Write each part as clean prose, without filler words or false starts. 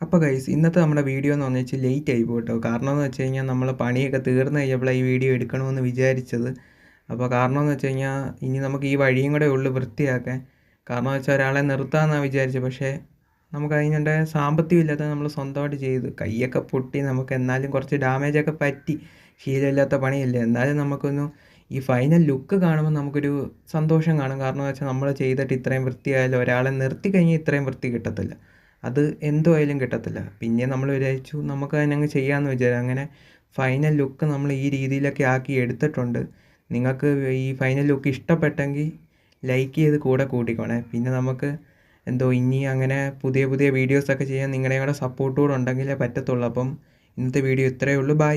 അപ്പോൾ ഗൈസ് ഇന്നത്തെ നമ്മുടെ വീഡിയോ എന്ന് പറഞ്ഞാൽ ഇച്ചിരി ലേറ്റ് ആയി പോട്ടോ. കാരണം എന്ന് വെച്ച് കഴിഞ്ഞാൽ നമ്മൾ പണിയൊക്കെ തീർന്ന് കഴിഞ്ഞപ്പോഴാണ് ഈ വീഡിയോ എടുക്കണമെന്ന് വിചാരിച്ചത്. അപ്പോൾ കാരണം എന്ന് വെച്ച് കഴിഞ്ഞാൽ ഇനി നമുക്ക് ഈ വഴിയും കൂടെ ഉള്ളു വൃത്തിയാക്കാൻ. കാരണം എന്ന് വെച്ചാൽ ഒരാളെ നിർത്താമെന്നാണ് വിചാരിച്ചത്. പക്ഷേ നമുക്ക് അതിനുണ്ടായ സാമ്പത്തികം ഇല്ലാത്ത നമ്മൾ സ്വന്തമായിട്ട് ചെയ്തു. കൈയൊക്കെ പൊട്ടി, നമുക്ക് എന്നാലും കുറച്ച് ഡാമേജൊക്കെ പറ്റി. ശീലമില്ലാത്ത പണിയല്ലേ, എന്നാലും നമുക്കൊന്ന് ഈ ഫൈനൽ ലുക്ക് കാണുമ്പോൾ നമുക്കൊരു സന്തോഷം കാണും. കാരണം എന്ന് വെച്ചാൽ നമ്മൾ ചെയ്തിട്ട് ഇത്രയും വൃത്തിയായാലും ഒരാളെ നിർത്തി കഴിഞ്ഞാൽ ഇത്രയും വൃത്തി കിട്ടത്തില്ല. അത് എന്തുമായാലും കിട്ടത്തില്ല. പിന്നെ നമ്മൾ വിചാരിച്ചു നമുക്ക് തന്നെ അങ്ങ് ചെയ്യാമെന്ന് വിചാരിച്ചു. അങ്ങനെ ഫൈനൽ ലുക്ക് നമ്മൾ ഈ രീതിയിലൊക്കെ ആക്കി എടുത്തിട്ടുണ്ട്. നിങ്ങൾക്ക് ഈ ഫൈനൽ ലുക്ക് ഇഷ്ടപ്പെട്ടെങ്കിൽ ലൈക്ക് ചെയ്ത് കൂടെ കൂട്ടിക്കോണേ. പിന്നെ നമുക്ക് ഇനി അങ്ങനെ പുതിയ പുതിയ വീഡിയോസൊക്കെ ചെയ്യാൻ നിങ്ങളുടെയും കൂടെ സപ്പോർട്ട് കൂടെ ഉണ്ടെങ്കിലേ പറ്റത്തുള്ളൂ. അപ്പം ഇന്നത്തെ വീഡിയോ ഇത്രയേ ഉള്ളൂ. ബൈ.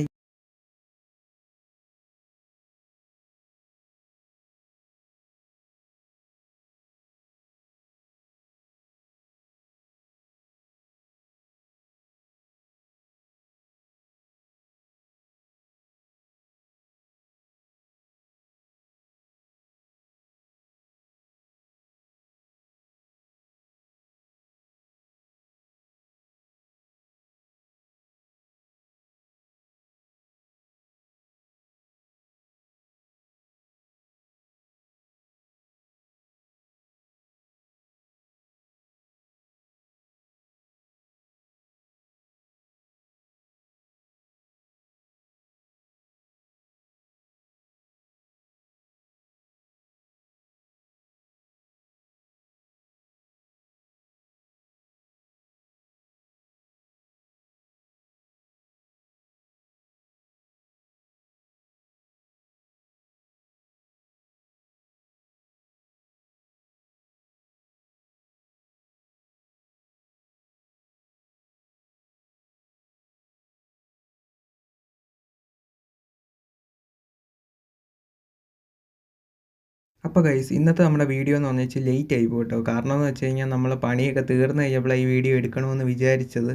അപ്പോൾ ഗൈസ് ഇന്നത്തെ നമ്മുടെ വീഡിയോ എന്ന് പറഞ്ഞാൽ ഇച്ചിരി ലേറ്റ് ആയി പോട്ടോ. കാരണം എന്ന് വെച്ച് കഴിഞ്ഞാൽ നമ്മൾ പണിയൊക്കെ തീർന്ന് കഴിഞ്ഞപ്പോഴാണ് ഈ വീഡിയോ എടുക്കണമെന്ന് വിചാരിച്ചത്.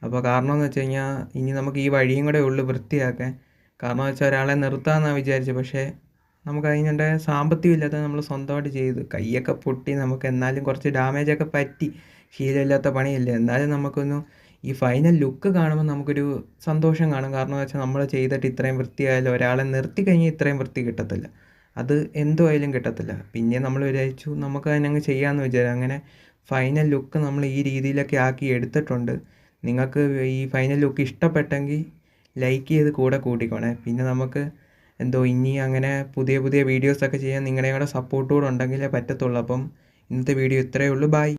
അപ്പോൾ കാരണം എന്ന് വെച്ച് കഴിഞ്ഞാൽ ഇനി നമുക്ക് ഈ വഴിയും കൂടെ ഉള്ളു വൃത്തിയാക്കാൻ. കാരണം എന്ന് വെച്ചാൽ ഒരാളെ നിർത്താമെന്നാണ് വിചാരിച്ചത്. പക്ഷേ നമുക്ക് അതിനുണ്ടായ സാമ്പത്തികം ഇല്ലാത്ത നമ്മൾ സ്വന്തമായിട്ട് ചെയ്തു. കൈയൊക്കെ പൊട്ടി, നമുക്ക് എന്നാലും കുറച്ച് ഡാമേജൊക്കെ പറ്റി. ശീലമില്ലാത്ത പണിയല്ലേ, എന്നാലും നമുക്കൊന്ന് ഈ ഫൈനൽ ലുക്ക് കാണുമ്പോൾ നമുക്കൊരു സന്തോഷം കാണും. കാരണം എന്ന് വെച്ചാൽ നമ്മൾ ചെയ്തിട്ട് ഇത്രയും വൃത്തിയായാലും ഒരാളെ നിർത്തി കഴിഞ്ഞാൽ ഇത്രയും വൃത്തി കിട്ടത്തില്ല. അത് എന്തുമായാലും കിട്ടത്തില്ല. പിന്നെ നമ്മൾ വിചാരിച്ചു നമുക്ക് തന്നെ അങ്ങ് ചെയ്യാമെന്ന് വിചാരിച്ചു. അങ്ങനെ ഫൈനൽ ലുക്ക് നമ്മൾ ഈ രീതിയിലൊക്കെ ആക്കി എടുത്തിട്ടുണ്ട്. നിങ്ങൾക്ക് ഈ ഫൈനൽ ലുക്ക് ഇഷ്ടപ്പെട്ടെങ്കിൽ ലൈക്ക് ചെയ്ത് കൂടെ കൂട്ടിക്കോണേ. പിന്നെ നമുക്ക് ഇനി അങ്ങനെ പുതിയ പുതിയ വീഡിയോസൊക്കെ ചെയ്യാൻ നിങ്ങളുടെയും കൂടെ സപ്പോർട്ട് കൂടെ ഉണ്ടെങ്കിലേ പറ്റത്തുള്ളൂ. അപ്പം ഇന്നത്തെ വീഡിയോ ഇത്രയേ ഉള്ളൂ. ബൈ.